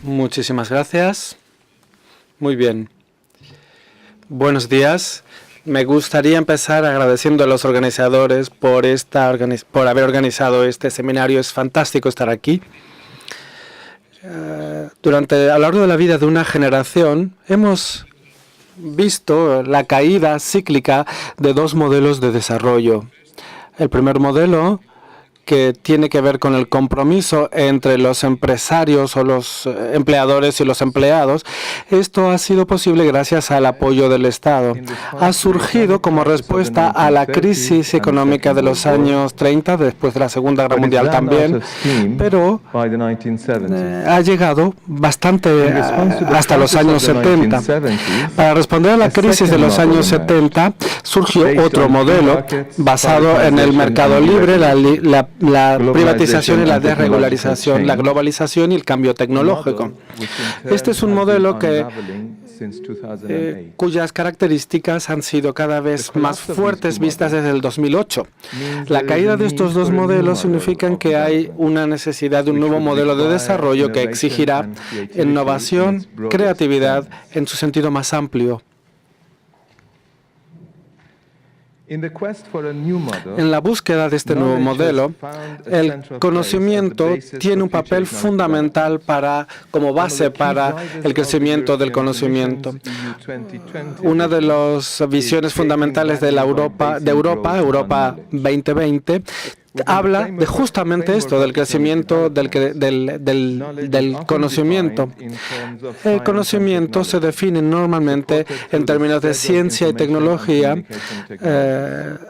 Muchísimas gracias. Muy bien. Buenos días. Me gustaría empezar agradeciendo a los organizadores por haber organizado este seminario. Es fantástico estar aquí. A lo largo de la vida de una generación hemos visto la caída cíclica de dos modelos de desarrollo. El primer modelo, que tiene que ver con el compromiso entre los empresarios o los empleadores y los empleados. Esto ha sido posible gracias al apoyo del Estado. Ha surgido como respuesta a la crisis económica de los años 30, después de la Segunda Guerra Mundial también, pero ha llegado bastante hasta los años 70. Para responder a la crisis de los años 70, surgió otro modelo basado en el mercado libre, la privatización y la desregularización, la globalización y el cambio tecnológico. Este es un modelo cuyas características han sido cada vez más fuertes vistas desde el 2008. La caída de estos dos modelos significa que hay una necesidad de un nuevo modelo de desarrollo que exigirá innovación, creatividad en su sentido más amplio. En la búsqueda de este nuevo modelo, el conocimiento tiene un papel fundamental como base para el crecimiento del conocimiento. Una de las visiones fundamentales de Europa 2020, habla de justamente esto, del crecimiento del conocimiento. El conocimiento se define normalmente en términos de ciencia y tecnología,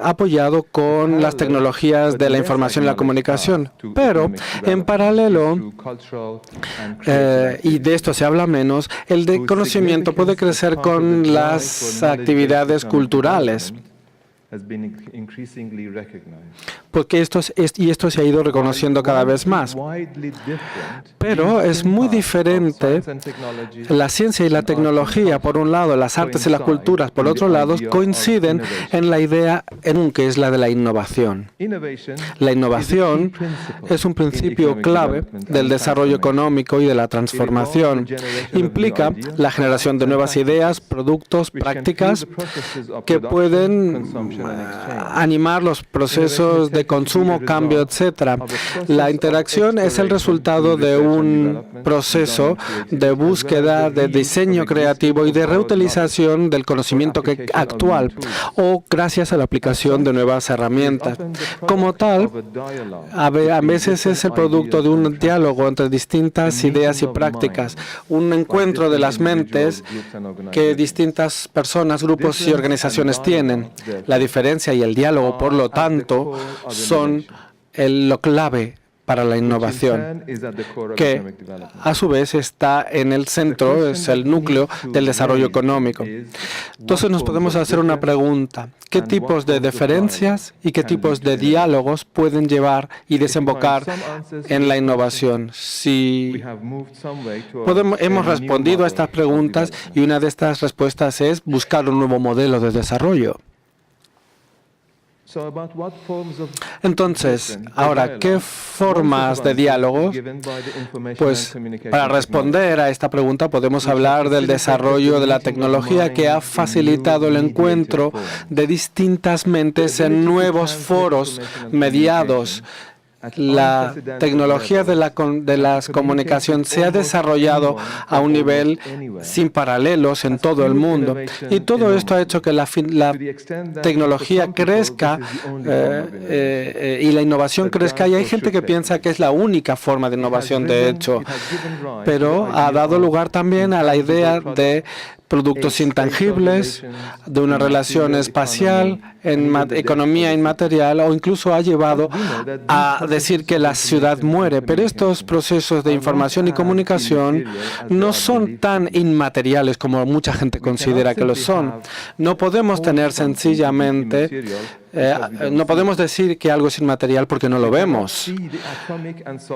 apoyado con las tecnologías de la información y la comunicación. Pero, en paralelo, y de esto se habla menos, el conocimiento puede crecer con las actividades culturales. Porque esto se ha ido reconociendo cada vez más. Pero es muy diferente la ciencia y la tecnología, por un lado, las artes y las culturas, por otro lado, coinciden en la idea que es la de la innovación. La innovación es un principio clave del desarrollo económico y de la transformación. Implica la generación de nuevas ideas, productos, prácticas que pueden animar los procesos de consumo, cambio, etc. La interacción es el resultado de un proceso de búsqueda, de diseño creativo y de reutilización del conocimiento actual o gracias a la aplicación de nuevas herramientas. Como tal, a veces es el producto de un diálogo entre distintas ideas y prácticas, un encuentro de las mentes que distintas personas, grupos y organizaciones tienen. La diferencia y el diálogo, por lo tanto, son lo clave para la innovación, que a su vez está en el centro, es el núcleo del desarrollo económico. Entonces nos podemos hacer una pregunta: ¿qué tipos de diferencias y qué tipos de diálogos pueden llevar y desembocar en la innovación? Hemos respondido a estas preguntas y una de estas respuestas es buscar un nuevo modelo de desarrollo. Entonces, ahora, ¿qué formas de diálogo? Pues, para responder a esta pregunta podemos hablar del desarrollo de la tecnología que ha facilitado el encuentro de distintas mentes en nuevos foros mediados. La tecnología de la comunicación se ha desarrollado a un nivel sin paralelos en todo el mundo. Y todo esto ha hecho que la tecnología crezca y la innovación crezca. Y hay gente que piensa que es la única forma de innovación, de hecho. Pero ha dado lugar también a la idea de productos intangibles, de una relación espacial, en economía inmaterial, o incluso ha llevado a decir que la ciudad muere. Pero estos procesos de información y comunicación no son tan inmateriales como mucha gente considera que lo son. No podemos tener sencillamente No podemos decir que algo es inmaterial porque no lo vemos.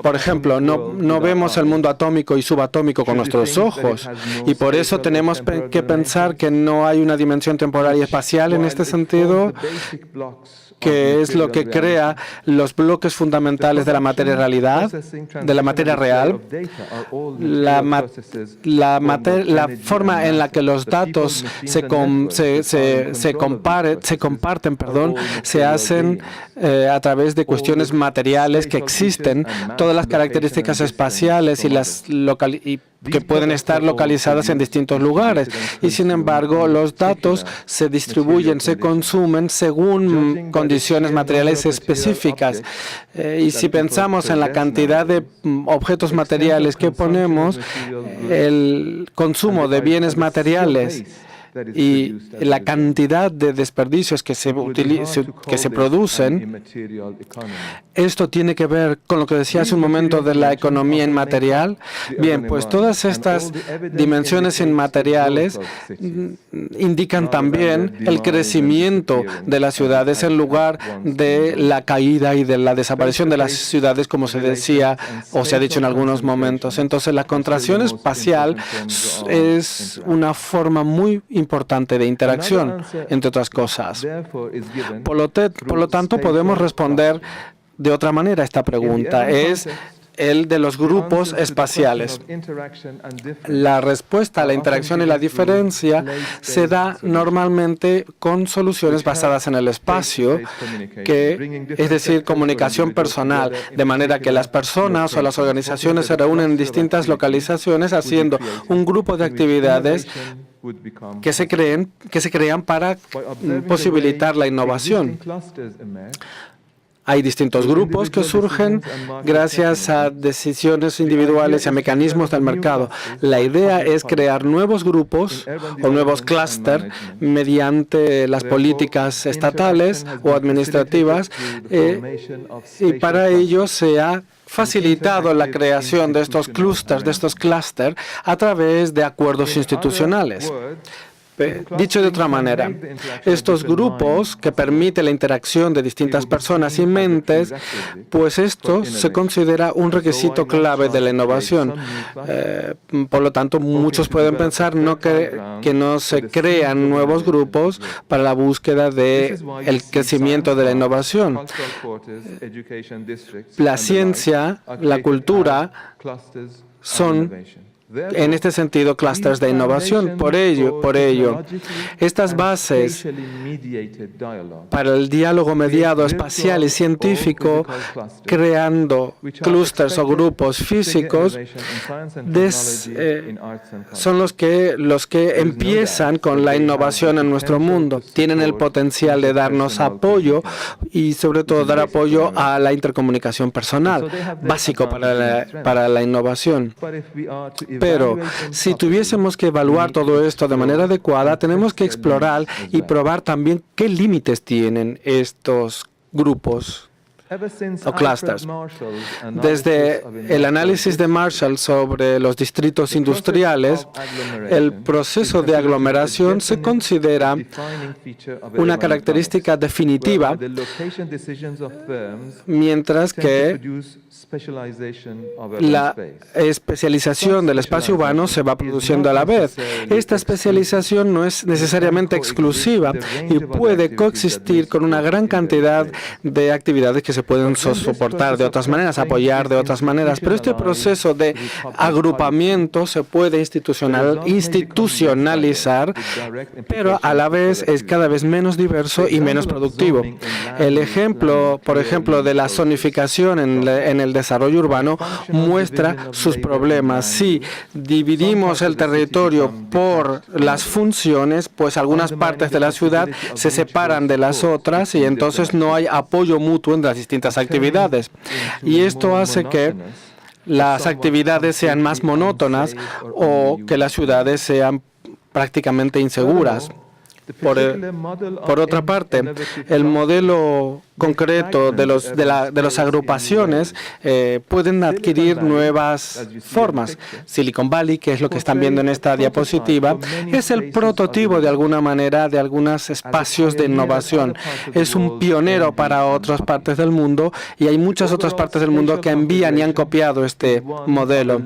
Por ejemplo, no vemos el mundo atómico y subatómico con nuestros ojos, y por eso tenemos que pensar que no hay una dimensión temporal y espacial en este sentido, que es lo que crea los bloques fundamentales de la materia realidad, de la materia real. La forma en la que los datos se comparten, se hacen a través de cuestiones materiales que existen, todas las características espaciales y que pueden estar localizadas en distintos lugares. Y sin embargo, los datos se distribuyen, se consumen según condiciones materiales específicas. Y si pensamos en la cantidad de objetos materiales que ponemos, el consumo de bienes materiales y la cantidad de desperdicios que se producen, esto tiene que ver con lo que decía hace un momento de la economía inmaterial. Bien, pues todas estas dimensiones inmateriales indican también el crecimiento de las ciudades en lugar de la caída y de la desaparición de las ciudades, como se decía o se ha dicho en algunos momentos. Entonces, la contracción espacial es una forma muy importante de interacción, entre otras cosas. Por lo tanto, podemos responder de otra manera a esta pregunta. Es el de los grupos espaciales. La respuesta a la interacción y la diferencia se da normalmente con soluciones basadas en el espacio, es decir, comunicación personal, de manera que las personas o las organizaciones se reúnen en distintas localizaciones haciendo un grupo de actividades que se crean para posibilitar la innovación. Hay distintos grupos que surgen gracias a decisiones individuales y a mecanismos del mercado. La idea es crear nuevos grupos o nuevos clústeres mediante las políticas estatales o administrativas, y para ello se ha facilitado la creación de estos clústeres a través de acuerdos institucionales. Dicho de otra manera, estos grupos que permiten la interacción de distintas personas y mentes, pues esto se considera un requisito clave de la innovación. Por lo tanto, muchos pueden pensar que no se crean nuevos grupos para la búsqueda del crecimiento de la innovación. La ciencia, la cultura son, en este sentido, clústeres de innovación. Por ello, estas bases para el diálogo mediado espacial y científico, creando clústeres o grupos físicos, son los que empiezan con la innovación en nuestro mundo. Tienen el potencial de darnos apoyo y, sobre todo, dar apoyo a la intercomunicación personal, básico para la innovación. Pero si tuviésemos que evaluar todo esto de manera adecuada, tenemos que explorar y probar también qué límites tienen estos grupos o clústeres. Desde el análisis de Marshall sobre los distritos industriales, el proceso de aglomeración se considera una característica definitiva, mientras que la especialización del espacio urbano se va produciendo a la vez. Esta especialización no es necesariamente exclusiva y puede coexistir con una gran cantidad de actividades que se pueden soportar de otras maneras, apoyar de otras maneras. Pero este proceso de agrupamiento se puede institucionalizar, pero a la vez es cada vez menos diverso y menos productivo. El ejemplo, por ejemplo, de la zonificación en el desarrollo urbano muestra sus problemas. Si dividimos el territorio por las funciones, pues algunas partes de la ciudad se separan de las otras y entonces no hay apoyo mutuo en las distintas actividades. Y esto hace que las actividades sean más monótonas o que las ciudades sean prácticamente inseguras. Por otra parte, el modelo concreto de las agrupaciones pueden adquirir nuevas formas. Silicon Valley, que es lo que están viendo en esta diapositiva, es el prototipo de alguna manera de algunos espacios de innovación. Es un pionero para otras partes del mundo y hay muchas otras partes del mundo que envían y han copiado este modelo.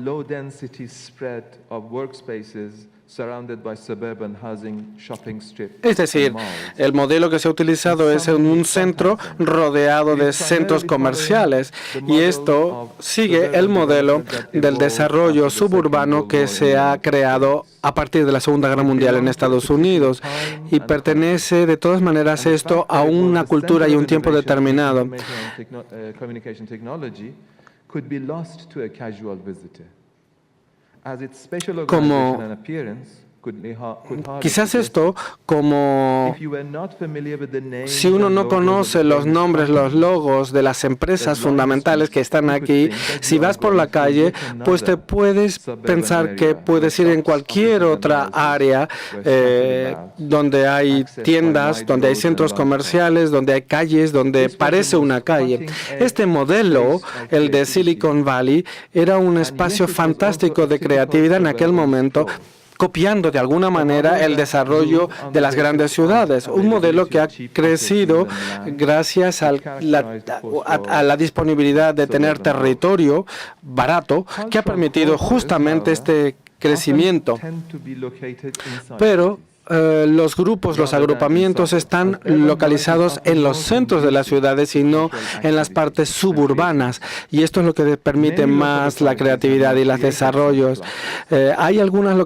Es decir, el modelo que se ha utilizado es en un centro rodeado de centros comerciales y esto sigue el modelo del desarrollo suburbano que se ha creado a partir de la Segunda Guerra Mundial en Estados Unidos y pertenece de todas maneras esto a una cultura y un tiempo determinado. Quizás esto, como si uno no conoce los nombres, los logos de las empresas fundamentales que están aquí, si vas por la calle, pues te puedes pensar que puedes ir en cualquier otra área donde hay tiendas, donde hay centros comerciales, donde hay calles, donde parece una calle. Este modelo, el de Silicon Valley, era un espacio fantástico de creatividad en aquel momento, copiando de alguna manera el desarrollo de las grandes ciudades, un modelo que ha crecido gracias a la disponibilidad de tener territorio barato, que ha permitido justamente este crecimiento. Pero los grupos, los agrupamientos están localizados en los centros de las ciudades y no en las partes suburbanas. Y esto es lo que permite más la creatividad y los desarrollos. Hay algunas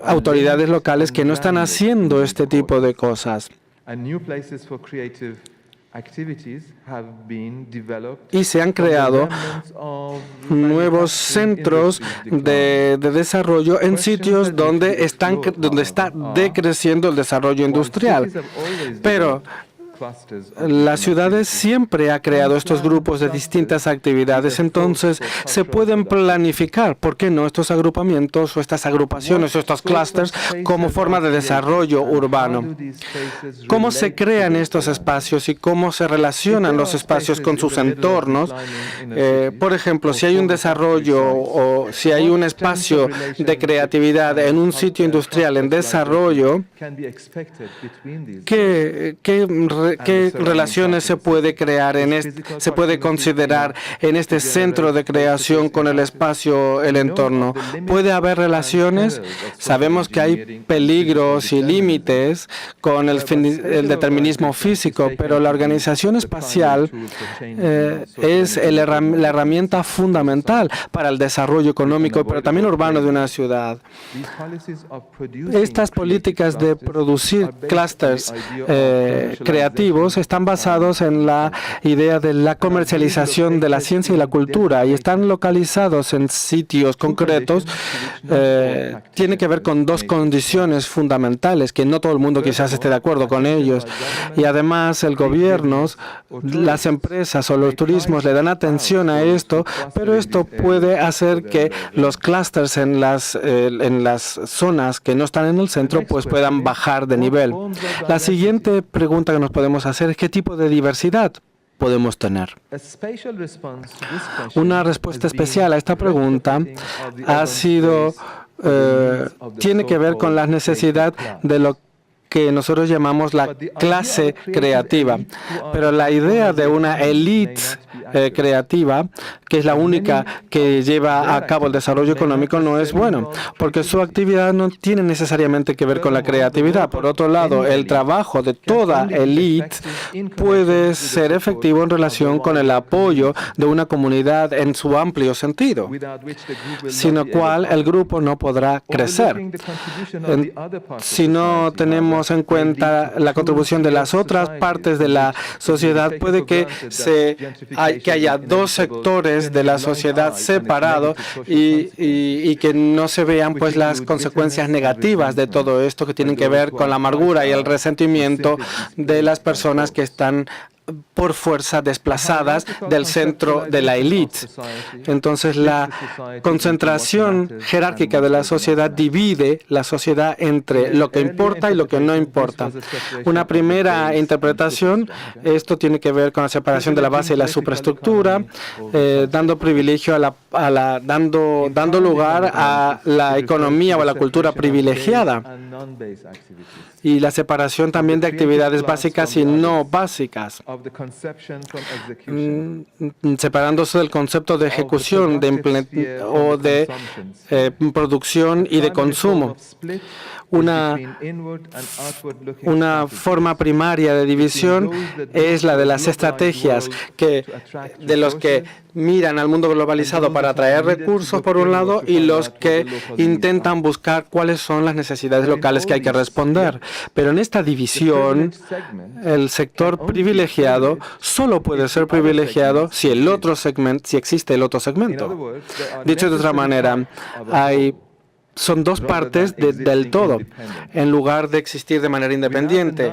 autoridades locales que no están haciendo este tipo de cosas. Y se han creado nuevos centros de desarrollo en sitios donde está decreciendo el desarrollo industrial. Pero las ciudades siempre han creado estos grupos de distintas actividades, entonces se pueden planificar, ¿por qué no?, estos agrupamientos o estas agrupaciones o estos clústeres como forma de desarrollo urbano. ¿Cómo se crean estos espacios y cómo se relacionan los espacios con sus entornos? Por ejemplo, si hay un desarrollo o si hay un espacio de creatividad en un sitio industrial en desarrollo, ¿qué relaciones se puede crear se puede considerar en este centro de creación con el espacio, el entorno? ¿Puede haber relaciones? Sabemos que hay peligros y límites con el determinismo físico, pero la organización espacial es la herramienta fundamental para el desarrollo económico, pero también urbano de una ciudad. Estas políticas de producir clústeres creativos están basados en la idea de la comercialización de la ciencia y la cultura y están localizados en sitios concretos. Tiene que ver con dos condiciones fundamentales que no todo el mundo quizás esté de acuerdo con ellos. Y además el gobierno, las empresas o los turismos le dan atención a esto, pero esto puede hacer que los clústeres en las zonas que no están en el centro pues puedan bajar de nivel. La siguiente pregunta que nos podemos hacer es ¿qué tipo de diversidad podemos tener? Una respuesta especial a esta pregunta tiene que ver con la necesidad de lo que nosotros llamamos la clase creativa. Pero la idea de una élite creativa, que es la única que lleva a cabo el desarrollo económico, no es bueno, porque su actividad no tiene necesariamente que ver con la creatividad. Por otro lado, el trabajo de toda élite puede ser efectivo en relación con el apoyo de una comunidad en su amplio sentido, sin lo cual el grupo no podrá crecer. Si no tenemos en cuenta la contribución de las otras partes de la sociedad, puede que haya dos sectores de la sociedad separados y que no se vean pues las consecuencias negativas de todo esto que tienen que ver con la amargura y el resentimiento de las personas que están por fuerza desplazadas del centro de la élite. Entonces, la concentración jerárquica de la sociedad divide la sociedad entre lo que importa y lo que no importa. Una primera interpretación, esto tiene que ver con la separación de la base y la superestructura, dando privilegio dando lugar a la economía o a la cultura privilegiada, y la separación también de actividades básicas y no básicas, separándose del concepto de ejecución o de producción y de consumo. Una forma primaria de división es la de las estrategias de los que miran al mundo globalizado para atraer recursos, por un lado, y los que intentan buscar cuáles son las necesidades locales que hay que responder. Pero en esta división, el sector privilegiado solo puede ser privilegiado si existe el otro segmento. Dicho de otra manera, son dos partes del todo, en lugar de existir de manera independiente.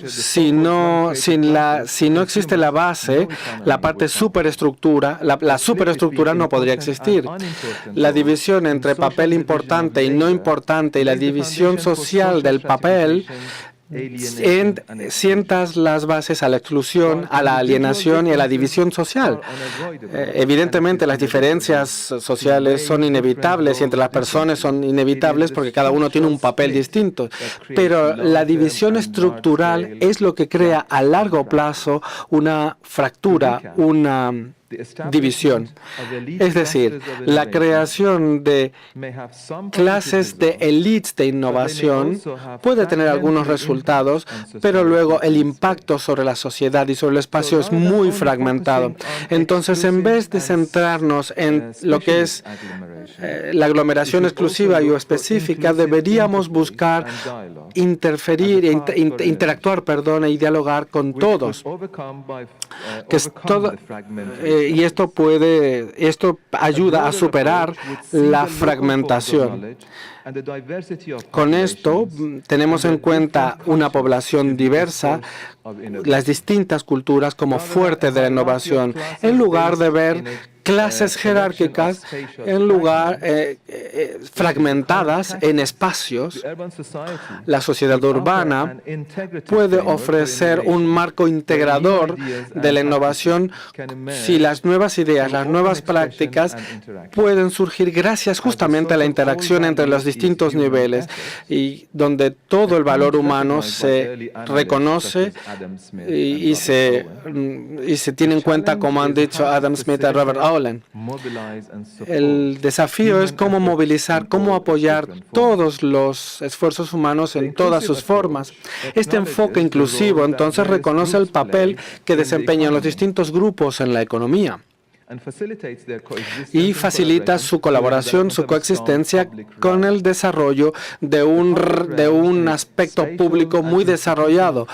Si no existe la base, la parte superestructura, la superestructura no podría existir. La división entre papel importante y no importante y la división social del papel sientas las bases a la exclusión, a la alienación y a la división social. Evidentemente, las diferencias sociales son inevitables y entre las personas son inevitables porque cada uno tiene un papel distinto. Pero la división estructural es lo que crea a largo plazo una fractura, una división. Es decir, la creación de clases de élites de innovación puede tener algunos resultados, pero luego el impacto sobre la sociedad y sobre el espacio es muy fragmentado. Entonces, en vez de centrarnos en lo que es la aglomeración exclusiva y o específica, deberíamos buscar interferir, interactuar, y dialogar con todos. Y esto ayuda a superar la fragmentación. Con esto tenemos en cuenta una población diversa, las distintas culturas como fuerte de la innovación, en lugar de ver clases jerárquicas fragmentadas en espacios. La sociedad urbana puede ofrecer un marco integrador de la innovación si las nuevas ideas, las nuevas prácticas pueden surgir gracias justamente a la interacción entre los distintos niveles y donde todo el valor humano se reconoce y se tiene en cuenta, como han dicho Adam Smith y Robert Owen. El desafío es cómo movilizar, cómo apoyar todos los esfuerzos humanos en todas sus formas. Este enfoque inclusivo, entonces, reconoce el papel que desempeñan los distintos grupos en la economía y facilita su colaboración, su coexistencia con el desarrollo de un aspecto público muy desarrollado,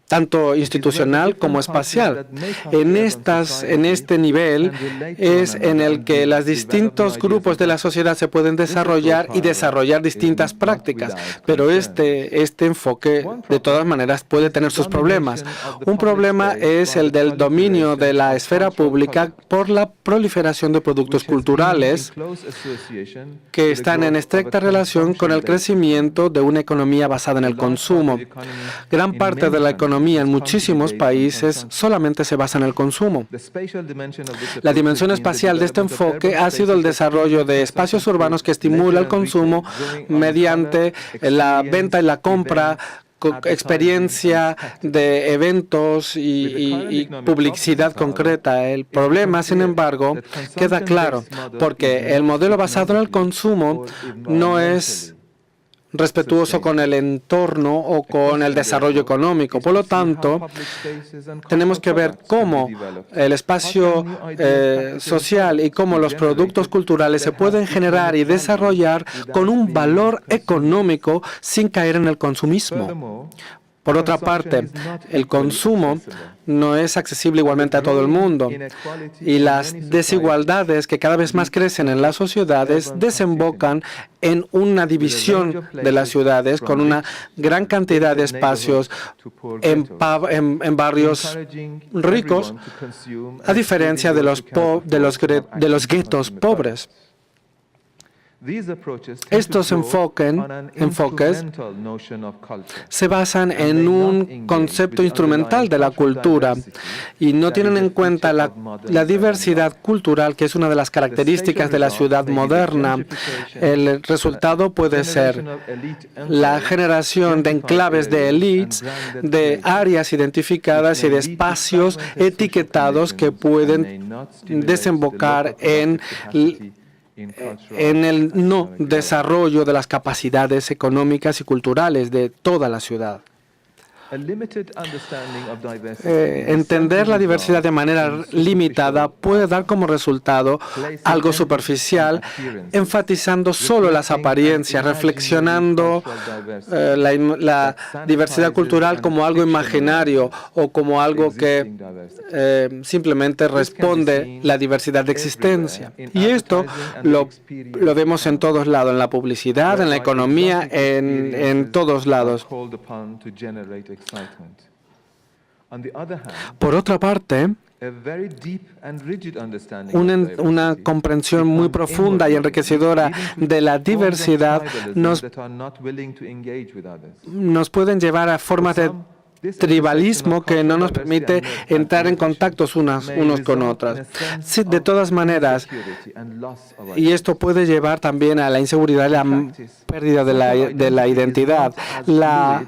tanto institucional como espacial. En este nivel es en el que los distintos grupos de la sociedad se pueden desarrollar y desarrollar distintas prácticas, pero este enfoque de todas maneras puede tener sus problemas. Un problema es el del dominio de la esfera pública por la proliferación de productos culturales que están en estrecha relación con el crecimiento de una economía basada en el consumo. Gran parte de la economía en muchísimos países solamente se basa en el consumo. La dimensión espacial de este enfoque ha sido el desarrollo de espacios urbanos que estimula el consumo mediante la venta y la compra, experiencia de eventos y publicidad concreta. El problema, sin embargo, queda claro, porque el modelo basado en el consumo no es respetuoso con el entorno o con el desarrollo económico. Por lo tanto, tenemos que ver cómo el espacio social y cómo los productos culturales se pueden generar y desarrollar con un valor económico sin caer en el consumismo. Por otra parte, el consumo no es accesible igualmente a todo el mundo y las desigualdades que cada vez más crecen en las sociedades desembocan en una división de las ciudades con una gran cantidad de espacios en barrios ricos, a diferencia de los guetos pobres. Estos enfoques se basan en un concepto instrumental de la cultura y no tienen en cuenta la diversidad cultural, que es una de las características de la ciudad moderna. El resultado puede ser la generación de enclaves de élites, de áreas identificadas y de espacios etiquetados que pueden desembocar en el no desarrollo de las capacidades económicas y culturales de toda la ciudad. Entender la diversidad de manera limitada puede dar como resultado algo superficial, enfatizando solo las apariencias, reflexionando la diversidad cultural como algo imaginario o como algo que simplemente responde la diversidad de existencia. Y esto lo vemos en todos lados, en la publicidad, en la economía, en todos lados. Por otra parte, una comprensión muy profunda y enriquecedora de la diversidad nos pueden llevar a formas de tribalismo que no nos permite entrar en contactos unos con otras. Sí, de todas maneras, y esto puede llevar también a la inseguridad y la pérdida de la identidad. La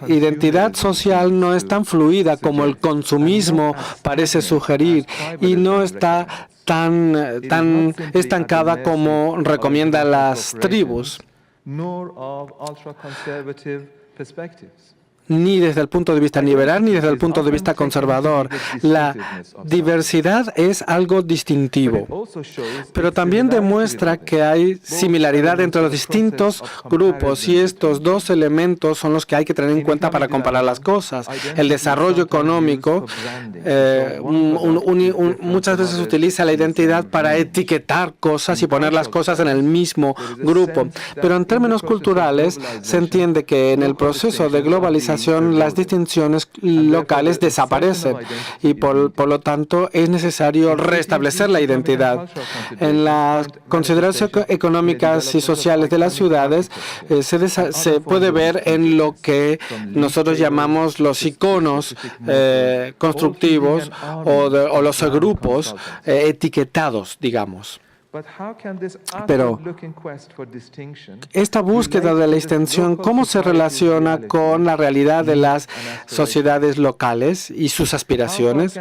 identidad social no es tan fluida como el consumismo parece sugerir y no está tan estancada como recomiendan las tribus, ni desde el punto de vista liberal ni desde el punto de vista conservador. La diversidad es algo distintivo, pero también demuestra que hay similaridad entre los distintos grupos y estos dos elementos son los que hay que tener en cuenta para comparar las cosas. El desarrollo económico muchas veces utiliza la identidad para etiquetar cosas y poner las cosas en el mismo grupo, pero en términos culturales se entiende que en el proceso de globalización las distinciones locales desaparecen y por lo tanto es necesario restablecer la identidad. En las consideraciones económicas y sociales de las ciudades se puede ver en lo que nosotros llamamos los iconos constructivos o los grupos etiquetados, digamos. Pero esta búsqueda de la distinción, ¿cómo se relaciona con la realidad de las sociedades locales y sus aspiraciones?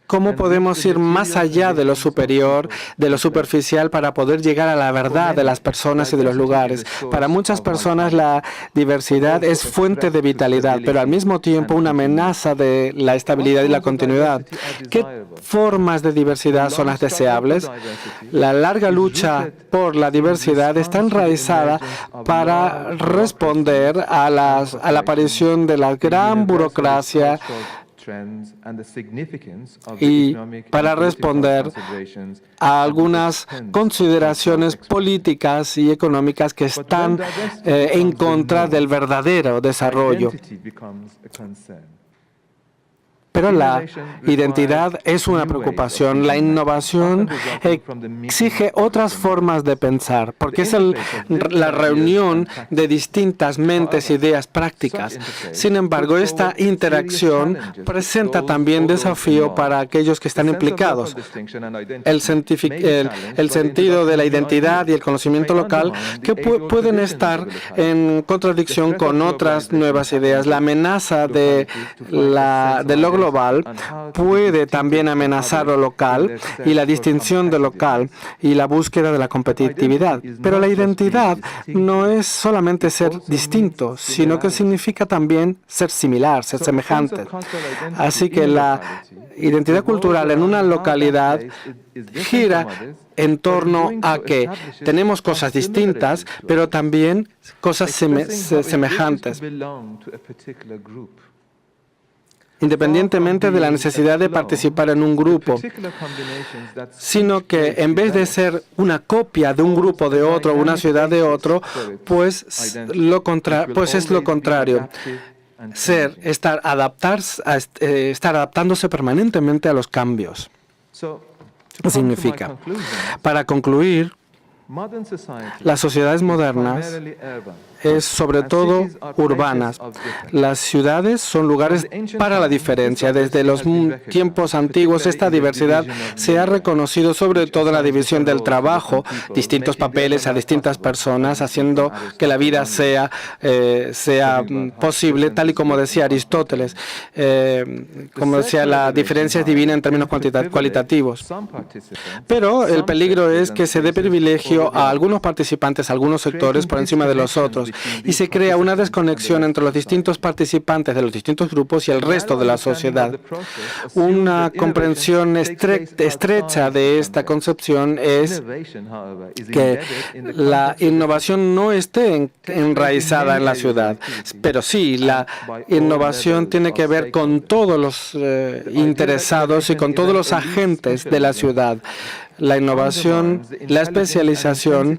¿Cómo podemos ir más allá de lo superior, de lo superficial, para poder llegar a la verdad de las personas y de los lugares? Para muchas personas la diversidad es fuente de vitalidad, pero al mismo tiempo una amenaza de la estabilidad y la continuidad. ¿Qué formas de diversidad son las deseables? La larga lucha por la diversidad está enraizada para responder a la aparición de la gran burocracia y para responder a algunas consideraciones políticas y económicas que están en contra del verdadero desarrollo. Pero la identidad es una preocupación. La innovación exige otras formas de pensar, porque es la reunión de distintas mentes, ideas, prácticas. Sin embargo, esta interacción presenta también desafío para aquellos que están implicados. El sentido de la identidad y el conocimiento local que pueden estar en contradicción con otras nuevas ideas. La amenaza del logro global puede también amenazar lo local y la distinción de local y la búsqueda de la competitividad. Pero la identidad no es solamente ser distinto, sino que significa también ser similar, ser semejante. Así que la identidad cultural en una localidad gira en torno a que tenemos cosas distintas, pero también cosas semejantes, independientemente de la necesidad de participar en un grupo, sino que en vez de ser una copia de un grupo de otro, una ciudad de otro, pues es lo contrario. Estar adaptándose permanentemente a los cambios. Significa, para concluir, las sociedades modernas es sobre todo urbanas. Las ciudades son lugares para la diferencia. Desde los tiempos antiguos esta diversidad se ha reconocido sobre todo en la división del trabajo, distintos papeles a distintas personas, haciendo que la vida sea posible, tal y como decía Aristóteles. Como decía, la diferencia es divina en términos cualitativos. Pero el peligro es que se dé privilegio a algunos participantes, a algunos sectores por encima de los otros, y se crea una desconexión entre los distintos participantes de los distintos grupos y el resto de la sociedad. Una comprensión estrecha de esta concepción es que la innovación no esté enraizada en la ciudad, pero sí, la innovación tiene que ver con todos los interesados y con todos los agentes de la ciudad. La innovación, la especialización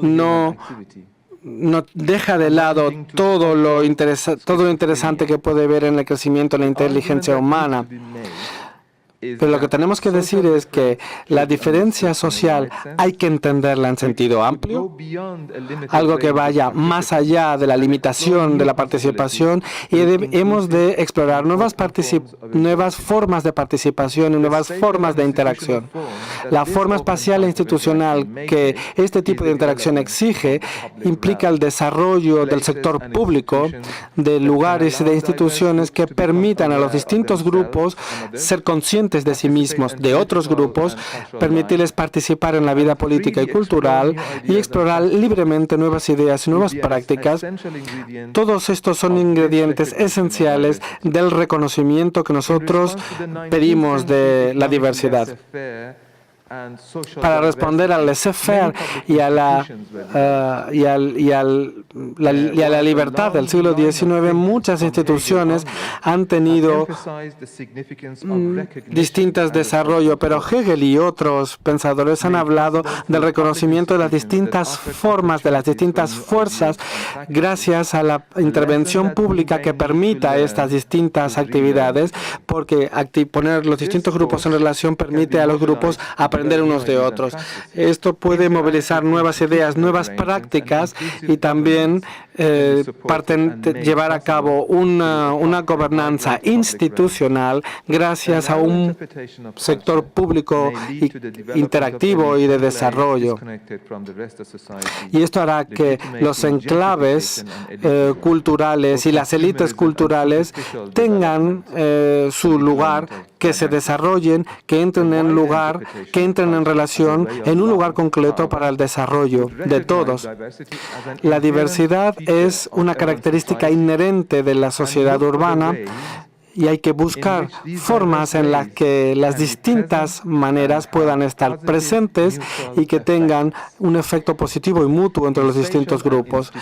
no deja de lado todo lo interesante que puede ver en el crecimiento de la inteligencia humana. Pero lo que tenemos que decir es que la diferencia social hay que entenderla en sentido amplio, algo que vaya más allá de la limitación de la participación, y hemos de explorar nuevas formas de participación y nuevas formas de interacción. La forma espacial e institucional que este tipo de interacción exige implica el desarrollo del sector público, de lugares y de instituciones que permitan a los distintos grupos ser conscientes de sí mismos, de otros grupos, permitirles participar en la vida política y cultural y explorar libremente nuevas ideas y nuevas prácticas. Todos estos son ingredientes esenciales del reconocimiento que nosotros pedimos de la diversidad. Para responder al laissez-faire y a la libertad del siglo XIX, muchas instituciones han tenido distintos desarrollos, pero Hegel y otros pensadores han hablado del reconocimiento de las distintas formas, de las distintas fuerzas, gracias a la intervención pública que permita estas distintas actividades, porque poner los distintos grupos en relación permite a los grupos aprender unos de otros. Esto puede movilizar nuevas ideas, nuevas prácticas y también llevar a cabo una gobernanza institucional gracias a un sector público interactivo y de desarrollo. Y esto hará que los enclaves culturales y las élites culturales tengan su lugar, que se desarrollen, que entren en relación en un lugar concreto para el desarrollo de todos. La diversidad es una característica inherente de la sociedad urbana y hay que buscar formas en las que las distintas maneras puedan estar presentes y que tengan un efecto positivo y mutuo entre los distintos grupos.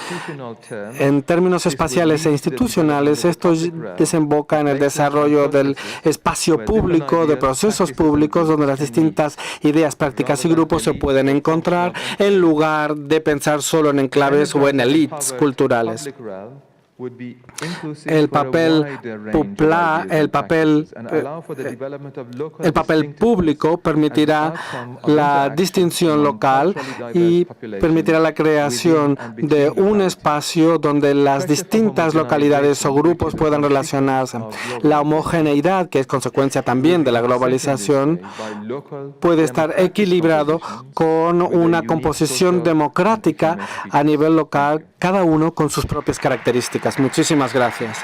En términos espaciales e institucionales, esto desemboca en el desarrollo del espacio público, de procesos públicos, donde las distintas ideas, prácticas y grupos se pueden encontrar, en lugar de pensar solo en enclaves o en élites culturales. El papel público permitirá la distinción local y permitirá la creación de un espacio donde las distintas localidades o grupos puedan relacionarse. La homogeneidad, que es consecuencia también de la globalización, puede estar equilibrado con una composición democrática a nivel local, cada uno con sus propias características. Muchísimas gracias.